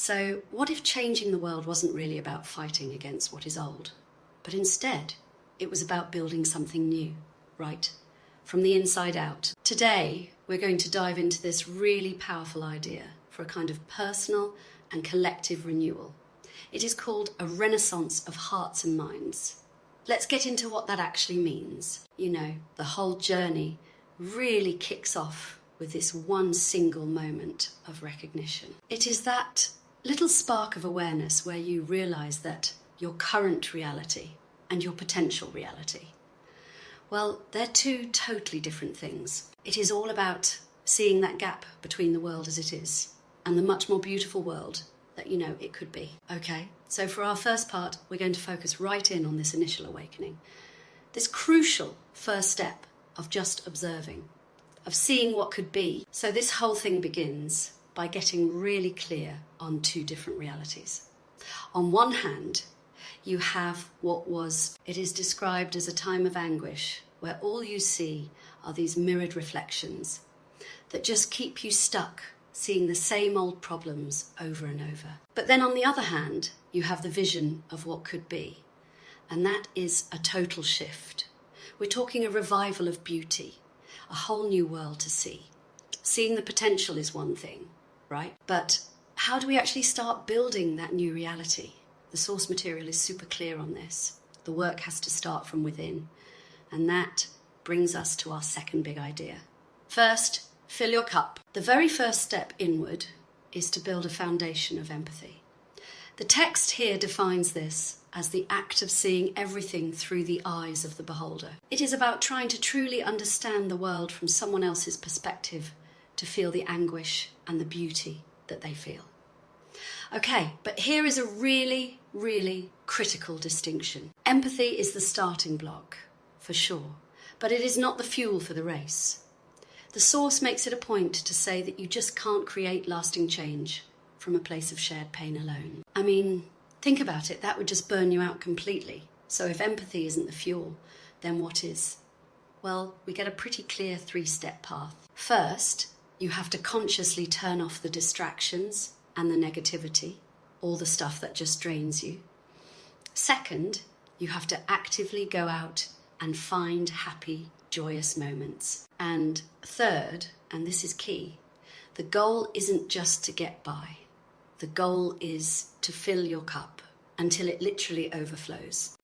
So what if changing the world wasn't really about fighting against what is old, but instead it was about building something new, right? From the inside out. Today, we're going to dive into this really powerful idea for a kind of personal and collective renewal. It is called a renaissance of hearts and minds. Let's get into what that actually means. You know, the whole journey really kicks off with this one single moment of recognition. It is that little spark of awareness where you realize that your current reality and your potential reality, well, they're two totally different things. It is all about seeing that gap between the world as it is and the much more beautiful world that you know it could be. Okay, so for our first part, we're going to focus right in on this initial awakening. This crucial first step of just observing, of seeing what could be. So this whole thing begins by getting really clear on two different realities. On one hand, you have it is described as a time of anguish, where all you see are these mirrored reflections that just keep you stuck, seeing the same old problems over and over. But then on the other hand, you have the vision of what could be, and that is a total shift. We're talking a revival of beauty, a whole new world to see. Seeing the potential is one thing, right? But how do we actually start building that new reality? The source material is super clear on this. The work has to start from within. And that brings us to our second big idea. First, fill your cup. The very first step inward is to build a foundation of empathy. The text here defines this as the act of seeing everything through the eyes of the beholder. It is about trying to truly understand the world from someone else's perspective, to feel the anguish and the beauty that they feel. Okay, but here is a really, really critical distinction. Empathy is the starting block, for sure, but it is not the fuel for the race. The source makes it a point to say that you just can't create lasting change from a place of shared pain alone. I mean, think about it, that would just burn you out completely. So if empathy isn't the fuel, then what is? Well, we get a pretty clear three-step path. First, you have to consciously turn off the distractions and the negativity, all the stuff that just drains you. Second, you have to actively go out and find happy, joyous moments. And third, and this is key, the goal isn't just to get by. The goal is to fill your cup until it literally overflows.